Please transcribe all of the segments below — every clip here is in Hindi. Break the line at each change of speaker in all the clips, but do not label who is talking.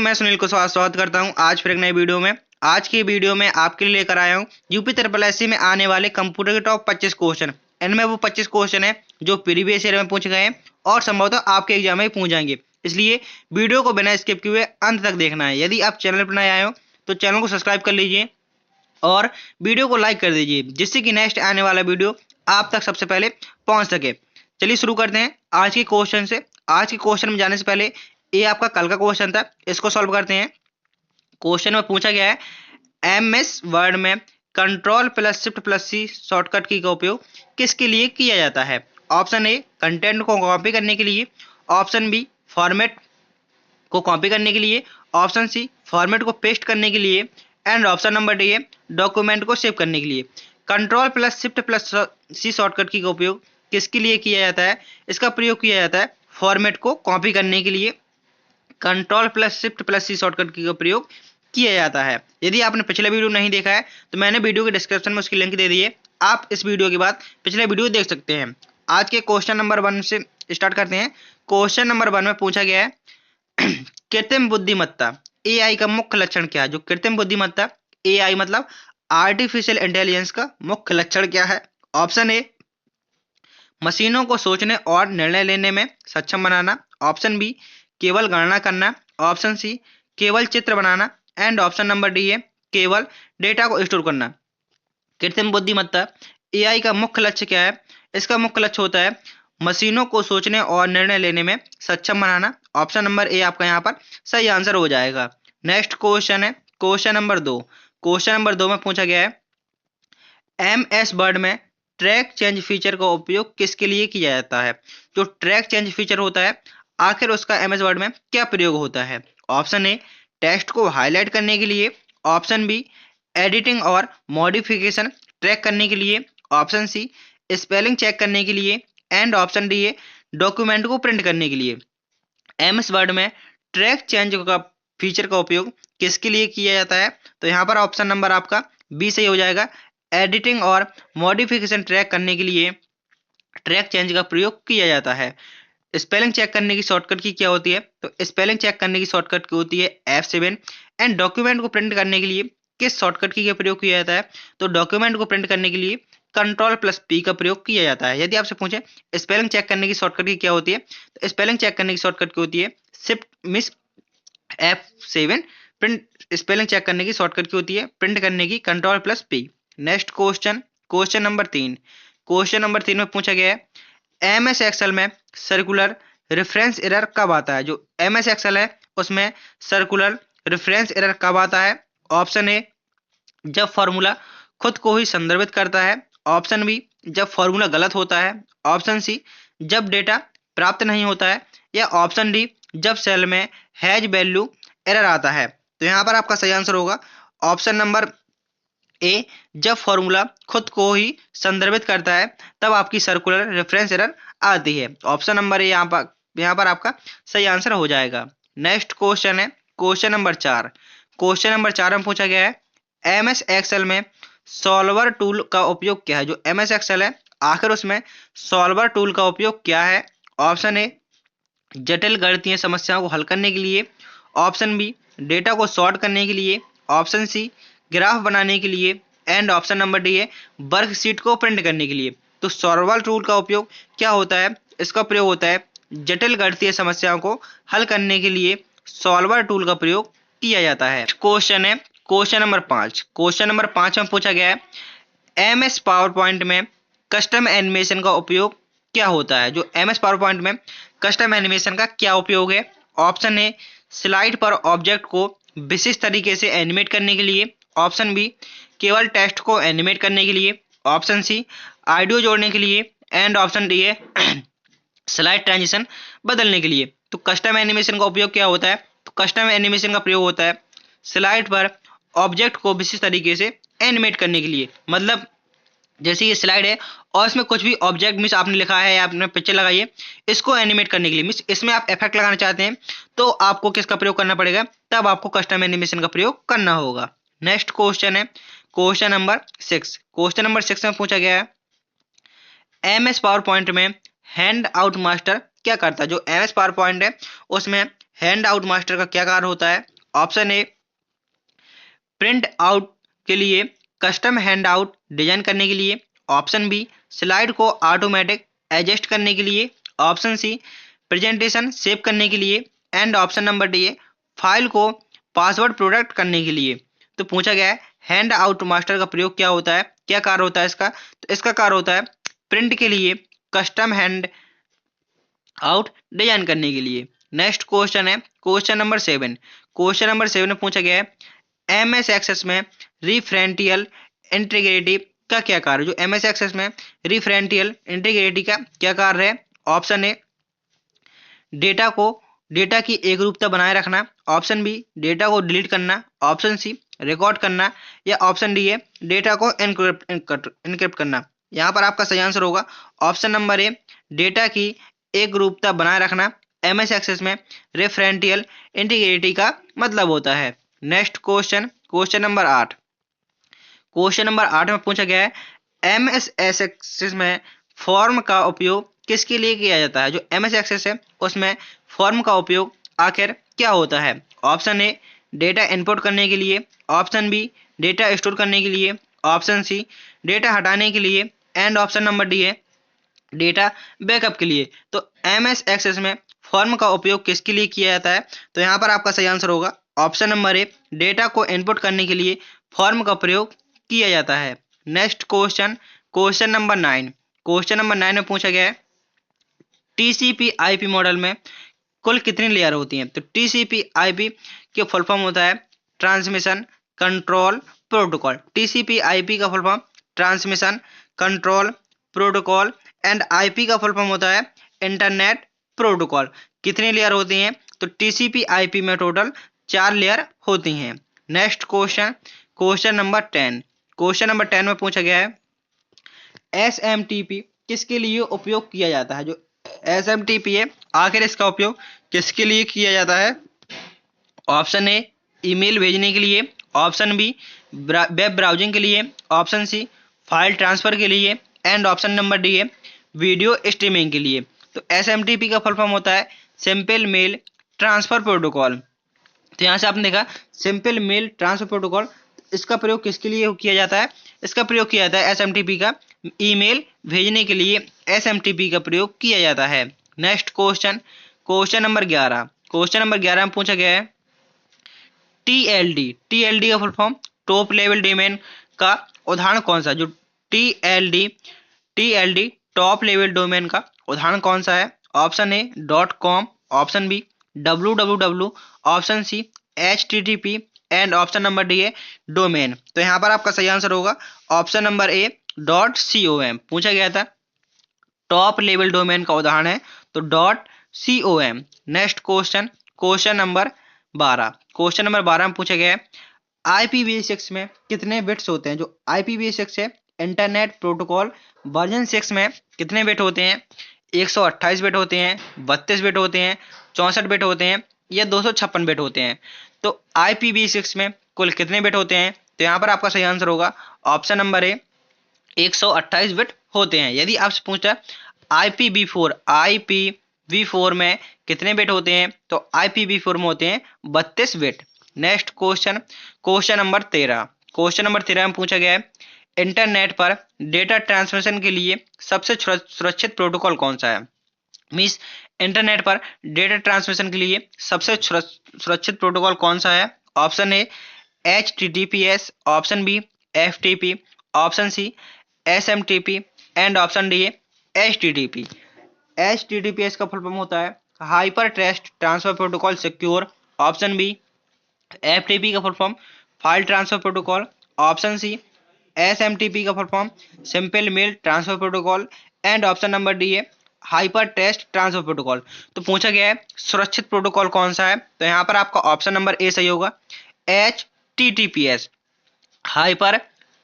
मैं सुनील को स्वागत करता हूं आज फिर एक नई वीडियो में। आज की वीडियो में आपके लिए लेकर आया हूं यूपी ट्रिपल एससी में आने वाले कंप्यूटर के टॉप 25 क्वेश्चन। इनमें वो 25 क्वेश्चन है जो प्रीवियस ईयर में पूछे गए हैं और संभवतः आपके एग्जाम में पूछ जाएंगे, इसलिए वीडियो को बिना स्किप किए हुए अंत तक देखना है। यदि आप चैनल पर नए आए हो तो चैनल को सब्सक्राइब कर लीजिए और वीडियो को लाइक कर दीजिए, जिससे कि नेक्स्ट आने वाला वीडियो आप तक सबसे पहले पहुंच सके। चलिए शुरू करते हैं आज के क्वेश्चन से। आज के क्वेश्चन में जाने से पहले ये आपका कल का क्वेश्चन था, इसको सॉल्व करते हैं। क्वेश्चन में पूछा गया है एमएस वर्ड में कंट्रोल प्लस शिफ्ट प्लस सी शॉर्टकट की का उपयोग किसके लिए किया जाता है। ऑप्शन ए कंटेंट को कॉपी करने के लिए, ऑप्शन बी फॉर्मेट को कॉपी करने के लिए, ऑप्शन सी फॉर्मेट को पेस्ट करने के लिए एंड ऑप्शन नंबर डी है डॉक्यूमेंट को सेव करने के लिए। कंट्रोल प्लस शिफ्ट प्लस सी शॉर्टकट की का उपयोग किसके लिए किया जाता है। इसका प्रयोग किया जाता है फॉर्मेट को कॉपी करने के लिए। कंट्रोल प्लस शिफ्ट प्लस सी शॉर्टकट की का प्रयोग किया जाता है। यदि आपने पिछला वीडियो नहीं देखा है तो मैंने वीडियो के डिस्क्रिप्शन में उसकी लिंक दे दी है, आप इस वीडियो के बाद पिछले वीडियो देख सकते हैं। आज के क्वेश्चन नंबर 1 से स्टार्ट करते हैं। क्वेश्चन नंबर 1 में पूछा गया है कृत्रिम बुद्धिमत्ता एआई का मुख्य लक्षण क्या है। जो कृत्रिम बुद्धिमत्ता एआई मतलब आर्टिफिशियल इंटेलिजेंस का मुख्य लक्षण क्या है। ऑप्शन ए मशीनों को सोचने और निर्णय लेने में सक्षम बनाना, ऑप्शन बी केवल गणना करना, ऑप्शन सी केवल चित्र बनाना एंड ऑप्शन नंबर डी है केवल डेटा को स्टोर करना। कृत्रिम बुद्धिमत्ता एआई का मुख्य लक्ष्य क्या है। इसका मुख्य लक्ष्य होता है मशीनों को सोचने और निर्णय लेने में सक्षम बनाना। ऑप्शन नंबर ए आपका यहाँ पर सही आंसर हो जाएगा। नेक्स्ट क्वेश्चन है क्वेश्चन नंबर 2। क्वेश्चन नंबर 2 में पूछा गया है एमएस वर्ड में ट्रैक चेंज फीचर का उपयोग किसके लिए किया जाता है। जो ट्रैक चेंज फीचर होता है आखिर उसका एमएस वर्ड में क्या प्रयोग होता है। ऑप्शन ए टेक्स्ट को हाईलाइट करने के लिए, ऑप्शन बी एडिटिंग और मॉडिफिकेशन ट्रैक करने के लिए, ऑप्शन सी स्पेलिंग चेक करने के लिए एंड ऑप्शन डी है डॉक्यूमेंट को प्रिंट करने के लिए। एमएस वर्ड में ट्रैक चेंज का फीचर का उपयोग किसके लिए किया जाता है। तो यहाँ पर ऑप्शन नंबर आपका बी सही हो जाएगा। एडिटिंग और मॉडिफिकेशन ट्रैक करने के लिए ट्रैक चेंज का प्रयोग किया जाता है। स्पेलिंग चेक करने की शॉर्टकट की क्या होती है। तो स्पेलिंग चेक करने की शॉर्टकट की होती है F7 एंड डॉक्यूमेंट को प्रिंट करने के लिए किस शॉर्टकट की प्रयोग किया जाता है। तो डॉक्यूमेंट को प्रिंट करने के लिए कंट्रोल प्लस पी का प्रयोग किया जाता है। यदि आपसे पूछे स्पेलिंग चेक करने की शॉर्टकट की क्या होती है, तो स्पेलिंग चेक करने की शॉर्टकट की होती है shift miss F7। Print spelling check करने की शॉर्टकट की होती है प्रिंट करने की control plus P. Next question question number 3। Question number 3 में पूछा गया है एमएस एक्सेल में सर्कुलर रेफरेंस एरर कब आता है। जो एमएस एक्सेल है उसमें सर्कुलर रेफरेंस एरर कब आता है। ऑप्शन ए जब फॉर्मूला खुद को ही संदर्भित करता है, ऑप्शन बी जब फॉर्मूला गलत होता है, ऑप्शन सी जब डेटा प्राप्त नहीं होता है या ऑप्शन डी जब सेल में हैज वैल्यू एरर आता है। तो यहाँ पर आपका सही आंसर होगा ऑप्शन नंबर ए जब फॉर्मूला खुद को ही संदर्भित करता है तब आपकी सर्कुलर रेफरेंस एरर आती है। ऑप्शन नंबर ए यहाँ पर आपका सही आंसर हो जाएगा। नेक्स्ट क्वेश्चन है क्वेश्चन नंबर 4। क्वेश्चन नंबर 4 में पूछा गया है एमएस एक्सेल में सॉल्वर टूल का उपयोग क्या है। जो एमएस एक्सेल है आखिर उसमें सॉल्वर टूल का उपयोग क्या है। ऑप्शन ए जटिल गणितीय समस्याओं को हल करने के लिए, ऑप्शन बी डेटा को सॉर्ट करने के लिए, ऑप्शन सी ग्राफ बनाने के लिए एंड ऑप्शन नंबर डी है वर्कशीट को प्रिंट करने के लिए। तो सॉल्वर टूल का उपयोग क्या होता है। इसका प्रयोग होता है जटिल गणितीय समस्याओं को हल करने के लिए सॉल्वर टूल का प्रयोग किया जाता है। क्वेश्चन है क्वेश्चन नंबर 5। क्वेश्चन नंबर 5 में पूछा गया है एमएस पावर पॉइंट में कस्टम एनिमेशन का उपयोग क्या होता है। जो एमएस पावर पॉइंट में कस्टम एनिमेशन का क्या उपयोग है। ऑप्शन ए स्लाइड पर ऑब्जेक्ट को विशिष्ट तरीके से एनिमेट करने के लिए, ऑप्शन बी केवल टेक्स्ट को एनिमेट करने के लिए, ऑप्शन सी ऑडियो जोड़ने के लिए एंड ऑप्शन डी है स्लाइड ट्रांजिशन बदलने के लिए। तो कस्टम एनिमेशन का उपयोग क्या होता है। तो कस्टम एनिमेशन का प्रयोग होता है स्लाइड पर ऑब्जेक्ट को विशिष्ट तरीके से एनिमेट करने के लिए। मतलब जैसे ये स्लाइड है और इसमें कुछ भी ऑब्जेक्ट मिस आपने लिखा है या आपने पिक्चर लगाई है, इसको एनिमेट करने के लिए मिस इसमें आप इफेक्ट लगाना चाहते हैं तो आपको किसका प्रयोग करना पड़ेगा। तब आपको कस्टम एनिमेशन का प्रयोग करना होगा। नेक्स्ट क्वेश्चन है क्वेश्चन नंबर 6। क्वेश्चन नंबर 6 में पूछा गया है एमएस पावर पॉइंट में हैंड आउट मास्टर क्या करता है। जो एमएस पावर पॉइंट है उसमें हैंड आउट मास्टर का क्या कार्य होता है। ऑप्शन ए प्रिंट आउट के लिए, कस्टम हैंड आउट डिजाइन करने के लिए, ऑप्शन बी स्लाइड को ऑटोमेटिक एडजस्ट करने के लिए, ऑप्शन सी प्रेजेंटेशन सेव करने के लिए, एंड ऑप्शन नंबर डी है फाइल को पासवर्ड प्रोटेक्ट करने के लिए। तो पूछा गया है हैंड आउट मास्टर का प्रयोग क्या होता है, क्या कार्य होता है इसका। तो इसका कार्य होता है प्रिंट के लिए, कस्टम हैंड आउट डिजाइन करने के लिए। नेक्स्ट क्वेश्चन है क्वेश्चन नंबर 7। क्वेश्चन नंबर 7 में पूछा गया है एमएस एक्सेस में रिफरेंशियल इंटीग्रिटी का क्या कार्य। जो एमएस एक्सेस में रिफरेंशियल इंटीग्रिटी का क्या कार्य है। ऑप्शन ए डेटा की एक रूपता बनाए रखना, ऑप्शन बी डेटा को डिलीट करना, ऑप्शन सी रिकॉर्ड करना, या ऑप्शन डी है डेटा को इनक्रिप्ट करना। यहाँ पर आपका सही आंसर होगा ऑप्शन नंबर ए डेटा की एक रूपता बनाए रखना। एमएस एक्सेस में रेफरेंशियल इंटीग्रिटी का मतलब होता है। Next question question number 8। Question number 8 में पूछा गया है एमएस एक्सेस में फॉर्म का उपयोग किसके लिए किया जाता है। जो एमएस एक्सेस है उसमें फॉर्म का उपयोग आखिर क्या होता है। ऑप्शन ए डेटा इनपुट करने के लिए, ऑप्शन बी डेटा स्टोर करने के लिए, ऑप्शन सी डेटा हटाने के लिए, एंड ऑप्शन नंबर डी है डेटा बैकअप के लिए। तो एमएस एक्सेस में फॉर्म का उपयोग किसके लिए किया जाता है। तो यहाँ पर आपका सही आंसर होगा ऑप्शन नंबर ए डेटा को इनपुट करने के लिए फॉर्म का प्रयोग किया जाता है। Next question question number 9। Question number 9 में पूछा गया है टीसीपी आईपी मॉडल में कुल कितनी लेयर होती हैं। तो टीसीपी आईपी के फुल फॉर्म होता है transmission control protocol. TCP IP का full form transmission control protocol, and IP का फुल फॉर्म होता है इंटरनेट प्रोटोकॉल। कितनी लेयर होती हैं। तो टीसीपी आईपी में टोटल 4 लेयर होती हैं। Next question question number 10। Question number 10 में पूछा गया है एसएमटीपी किसके लिए उपयोग किया जाता है। जो एसएमटीपी है आखिर इसका उपयोग किसके लिए किया जाता है। ऑप्शन ए ईमेल भेजने के लिए, ऑप्शन बी वेब ब्राउजिंग के लिए, ऑप्शन सी फाइल ट्रांसफर के लिए, एंड ऑप्शन नंबर डी है वीडियो स्ट्रीमिंग के लिए। तो एसएमटीपी का फुल फॉर्म होता है सिंपल मेल ट्रांसफर प्रोटोकॉल। तो यहाँ से आपने देखा सिंपल मेल ट्रांसफर प्रोटोकॉल, इसका प्रयोग किसके लिए किया जाता है। इसका प्रयोग किया जाता है एसएमटीपी का ईमेल भेजने के लिए एसएमटीपी का प्रयोग किया जाता है। Next question question number 11। Question number 11 में पूछा गया है टीएलडी। टीएलडी का full form top level domain का उदाहरण कौन सा। जो टीएलडी टॉप लेवल डोमेन का उदाहरण कौन सा है। Option A .com, option B www, option C http, and option number D है डोमेन। तो यहाँ पर आपका सही आंसर होगा ऑप्शन नंबर ए .com। पूछा गया था टॉप लेवल डोमेन का उदाहरण है तो .com। Next question question number 12। Question number 12 में पूछा गया है IPv6 में कितने बिट्स होते हैं। जो IPv6 है इंटरनेट प्रोटोकॉल वर्जन 6 में कितने बिट होते हैं। 128 बिट होते हैं, 32 बिट होते हैं, 64 बिट होते हैं, या 256 बिट होते हैं। तो IPv6 में कुल कितने बिट होते हैं। तो यहाँ पर आपका सही आंसर होगा ऑप्शन नंबर ए 128 बिट होते हैं। यदि आपसे पूछता IPv4 में कितने बिट होते हैं तो IPv4 में होते हैं 32 bit. Next question question number 13। Question number 13 में पूछा गया है इंटरनेट पर डेटा ट्रांसमिशन के लिए सबसे सुरक्षित प्रोटोकॉल कौन सा है। मीन्स इंटरनेट पर डेटा ट्रांसमिशन के लिए सबसे सुरक्षित प्रोटोकॉल कौन सा है। Option A HTTPS, option B FTP, option C SMTP, and option D HTTP। HTTPS का फुल फॉर्म होता है hypertext transfer protocol secure, option B FTP का full form file transfer protocol, option C SMTP का full form simple mail transfer protocol, and option number D है हाइपर टेक्स्ट ट्रांसफर प्रोटोकॉल। तो पूछा गया है सुरक्षित प्रोटोकॉल कौन सा है। तो यहाँ पर आपका ऑप्शन नंबर ए सही होगा HTTPS hyper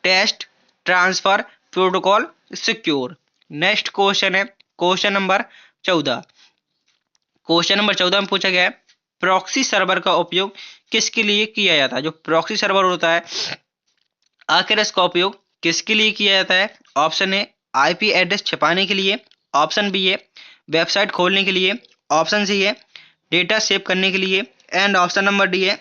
text transfer protocol secure. Next question है क्वेश्चन नंबर 14। क्वेश्चन नंबर 14 में पूछा गया है प्रॉक्सी सर्वर का उपयोग किसके लिए किया जाता है। जो प्रॉक्सी सर्वर होता है आखिर इसका उपयोग किसके लिए किया जाता है। ऑप्शन ए IP एड्रेस छिपाने के लिए, ऑप्शन बी है वेबसाइट खोलने के लिए, ऑप्शन सी है डेटा सेव करने के लिए, एंड ऑप्शन नंबर डी है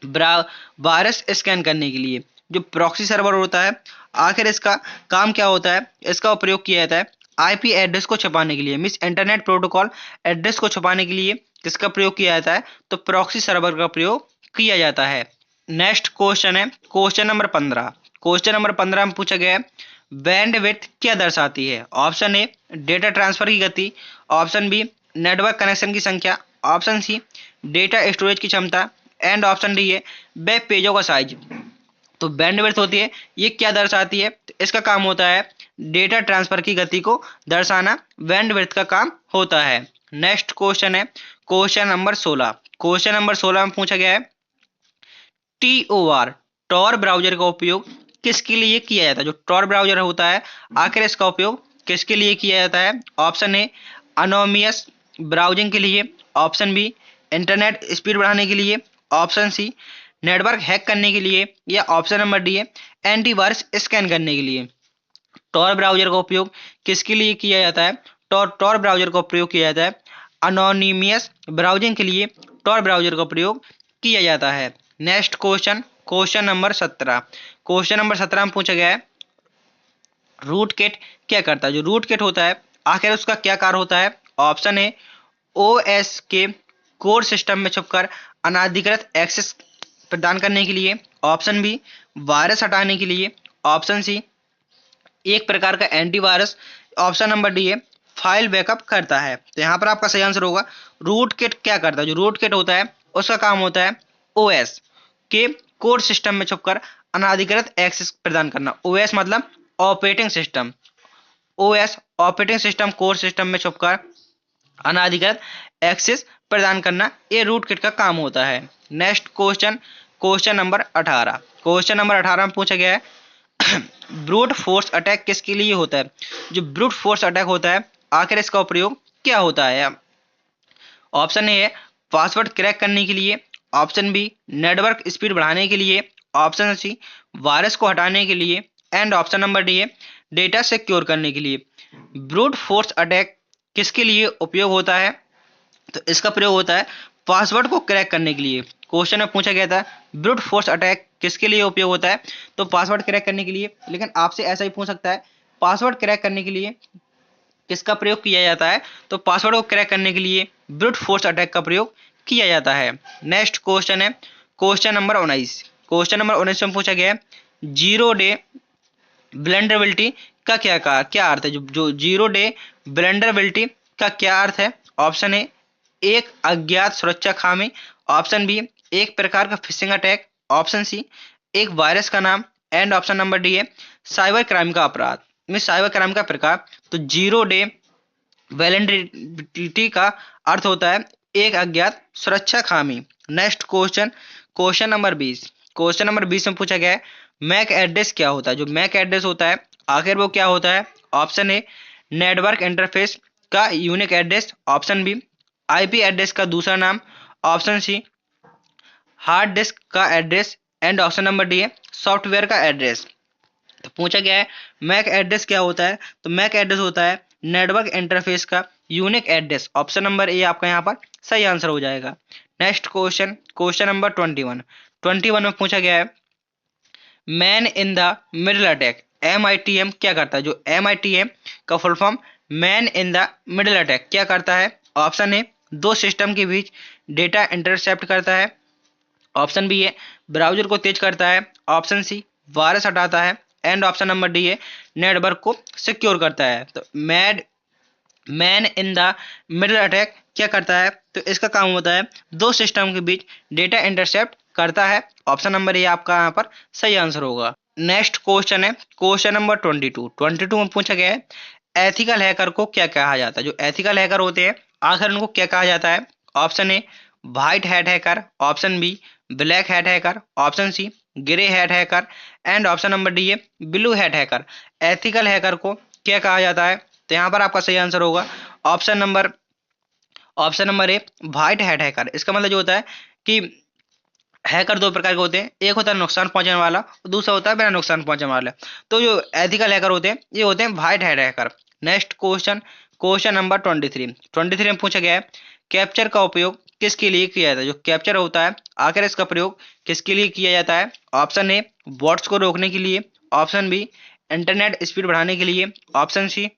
वायरस स्कैन करने के लिए। जो प्रॉक्सी सर्वर होता है, आखिर इसका काम क्या होता है? इसका प्रयोग किया जाता है आईपी एड्रेस को छुपाने के लिए, मींस इंटरनेट प्रोटोकॉल एड्रेस को छुपाने के लिए किसका प्रयोग किया जाता है? तो प्रॉक्सी सर्वर का प्रयोग किया जाता है। नेक्स्ट क्वेश्चन है क्वेश्चन नंबर 15। क्वेश्चन नंबर 15 में पूछा गया है बैंडविड्थ क्या दर्शाती है? ऑप्शन ए डेटा ट्रांसफर की गति, ऑप्शन बी नेटवर्क कनेक्शन की संख्या, ऑप्शन सी डेटा स्टोरेज की क्षमता, एंड ऑप्शन डी है वेब पेजों का साइज। तो बैंडविड्थ होती है, ये क्या दर्शाती है? तो इसका काम होता है डेटा ट्रांसफर की गति को दर्शाना, बैंडविड्थ का काम होता है। नेक्स्ट क्वेश्चन है क्वेश्चन नंबर 16। क्वेश्चन नंबर 16 में पूछा गया है टीओआर टॉर ब्राउजर का उपयोग किसके लिए किया जाता है? जो टॉर ब्राउजर होता है, आखिर इसका उपयोग किसके लिए किया जाता है? ऑप्शन ए अनोनिमस ब्राउजिंग के लिए, ऑप्शन बी इंटरनेट स्पीड बढ़ाने के लिए, ऑप्शन सी नेटवर्क हैक करने के लिए, या ऑप्शन नंबर डी है एंटीवायरस स्कैन करने के लिए। टॉर ब्राउजर का उपयोग किसके लिए किया जाता है? टॉर ब्राउजर का प्रयोग किया जाता है अनोनिमस ब्राउजिंग के लिए। टॉर ब्राउजर का प्रयोग किया जाता है। Next question question number 17। Question number 17 में पूछा गया है रूट किट क्या करता है? जो रूट किट होता है, आखिर उसका क्या कार्य होता है? ऑप्शन ए ओएस के कोर सिस्टम में छुपकर अनाधिकृत एक्सेस प्रदान करने के लिए, ऑप्शन बी वायरस हटाने के लिए, ऑप्शन सी एक प्रकार का एंटीवायरस, ऑप्शन नंबर डी है फाइल बैकअप करता है। तो यहाँ पर आपका सही आंसर होगा रूट किट क्या करता है? जो रूट किट होता है उसका काम होता है ओएस के कोर सिस्टम में छुपकर अनाधिकृत एक्सेस प्रदान करना। ओएस मतलब operating system, OS operating system core system में छुपकर अनाधिकृत एक्सेस प्रदान करना, ये रूट किट का काम होता है। Next question question number 18। Question number 18 में पूछा गया है ब्रूट फोर्स अटैक किसके लिए होता है? जो ब्रूट फोर्स अटैक होता है, आखिर इसका प्रयोग क्या होता है? ऑप्शन ए है पासवर्ड क्रैक करने के लिए, ऑप्शन बी नेटवर्क स्पीड बढ़ाने के लिए, ऑप्शन सी वायरस को हटाने के लिए, एंड ऑप्शन नंबर डी है डेटा सिक्योर करने के लिए। ब्रूट फोर्स अटैक किसके लिए उपयोग होता है? तो इसका प्रयोग होता है पासवर्ड को क्रैक करने के लिए। क्वेश्चन में पूछा गया था ब्रूट फोर्स अटैक किसके लिए उपयोग होता है? तो पासवर्ड क्रैक करने के लिए। लेकिन आपसे ऐसा ही पूछ सकता है पासवर्ड क्रैक करने के लिए किसका प्रयोग किया जाता है? तो पासवर्ड को क्रैक करने के लिए ब्रूट फोर्स अटैक का प्रयोग किया जाता है। नेक्स्ट क्वेश्चन है क्वेश्चन नंबर 19। क्वेश्चन नंबर 19 में पूछा गया है जीरो डे ब्लेंडरेबिलिटी का क्या अर्थ है? जो जीरो डे ब्लेंडरेबिलिटी का क्या अर्थ है? ऑप्शन ए एक अज्ञात सुरक्षा खामी, ऑप्शन बी एक प्रकार का फिशिंग अटैक, ऑप्शन सी एक वायरस का नाम, एंड ऑप्शन नंबर डी है साइबर क्राइम का अपराध में साइबर क्राइम का प्रकार। तो जीरो डे वैलेंटिटी का अर्थ होता है एक अज्ञात सुरक्षा खामी। Next question question number 20। Question number 20 में पूछा गया है मैक एड्रेस क्या होता है? जो मैक एड्रेस होता है, आखिर वो क्या होता है? ऑप्शन ए नेटवर्क इंटरफेस का unique address, option B IP address का दूसरा नाम, ऑप्शन सी हार्ड डिस्क का address, and option number D है सॉफ्टवेयर का एड्रेस। तो पूछा गया है मैक एड्रेस क्या होता है? तो मैक एड्रेस होता है नेटवर्क इंटरफेस का unique address. Option number A आपका यहाँ पर सही आंसर हो जाएगा। नेक्स्ट क्वेश्चन क्वेश्चन नंबर 21 में पूछा गया है man in the middle attack MITM क्या करता है? जो MITM का full form man in the middle attack क्या करता है? ऑप्शन ए दो सिस्टम के बीच डेटा इंटरसेप्ट करता है, ऑप्शन बी है ब्राउजर को तेज करता है, ऑप्शन सी वायरस हटाता है, एंड ऑप्शन नंबर डी है नेटवर्क को सिक्योर करता है। तो man in the middle attack क्या करता है? तो इसका काम होता है दो सिस्टम के बीच डेटा इंटरसेप्ट करता है। ऑप्शन नंबर ए आपका यहाँ पर सही आंसर होगा। नेक्स्ट क्वेश्चन है क्वेश्चन नंबर 22 में पूछा गया है एथिकल हैकर को क्या कहा जाता है? जो एथिकल हैकर होते हैं, आखिर उनको क्या कहा जाता है? Option A white hat hacker, option B black hat hacker, option C grey hat hacker, and option number D है blue hat hacker. Ethical hacker को क्या कहा जाता है? तो यहाँ पर आपका सही आंसर होगा option number A white hat hacker. इसका मतलब जो होता है कि हैकर दो प्रकार के होते हैं, एक होता है नुकसान पहुंचाने वाला, दूसरा होता है बिना नुकसान पहुंचाने वाला। तो जो एथिकल हैकर होते हैं ये होते हैं white hat hacker. Next question question number 23 में पूछा गया है कैप्चर का उपयोग किसके लिए किया जाता है? जो कैप्चर होता है आखिर इसका प्रयोग किसके लिए किया जाता है? ऑप्शन ए बॉट्स को रोकने के लिए, ऑप्शन बी इंटरनेट स्पीड बढ़ाने के लिए, ऑप्शन सी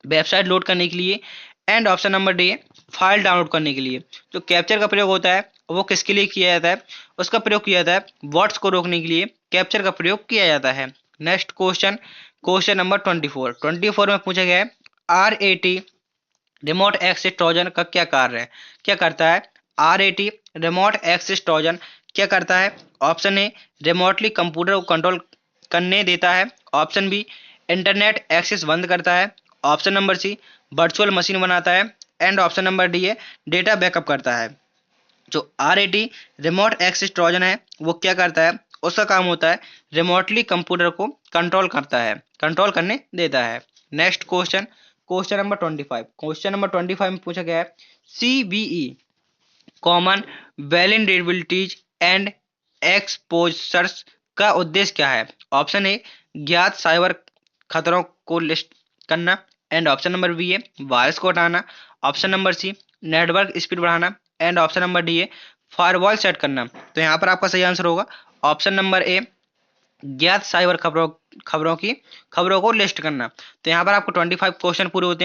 वेबसाइट लोड करने के लिए, and option number D file download करने के लिए। जो कैप्चर का प्रयोग होता है वो किसके लिए किया जाता है? उसका प्रयोग किया जाता है बॉट्स को रोकने के लिए कैप्चर का प्रयोग किया जाता है। नेक्स्ट क्वेश्चन, क्वेश्चन नंबर 24 में पूछा गया है RAT रिमोट एक्सेस ट्रोजन का क्या कार्य है? क्या करता है? RAT रिमोट एक्सेस ट्रोजन क्या करता है? ऑप्शन ए रिमोटली कंप्यूटर को कंट्रोल करने देता है, ऑप्शन बी इंटरनेट एक्सेस बंद करता है, option number C virtual machine बनाता है, एंड ऑप्शन नंबर डी है डेटा बैकअप करता है। जो RAT रिमोट एक्सेस ट्रोजन है वो क्या करता है? उसका काम होता है रिमोटली कंप्यूटर को कंट्रोल करता है, कंट्रोल करने देता है। नेक्स्ट क्वेश्चन, क्वेश्चन नंबर 25 में पूछा गया है CVE कॉमन वेलिनरेबिलिटीज एंड एक्सपोजर्स का उद्देश्य क्या है? ऑप्शन ए ज्ञात साइबर खतरों को लिस्ट करना, एंड ऑप्शन नंबर बी है वायरस को हटाना, option number C network speed बढ़ाना, एंड ऑप्शन नंबर डी है फायरवॉल सेट करना। तो यहाँ पर आपका सही आंसर होगा ऑप्शन नंबर ए ज्ञात साइबर खबरों खबरों को लिस्ट करना। तो यहाँ पर आपको 25 क्वेश्चन पूरे होते हैं।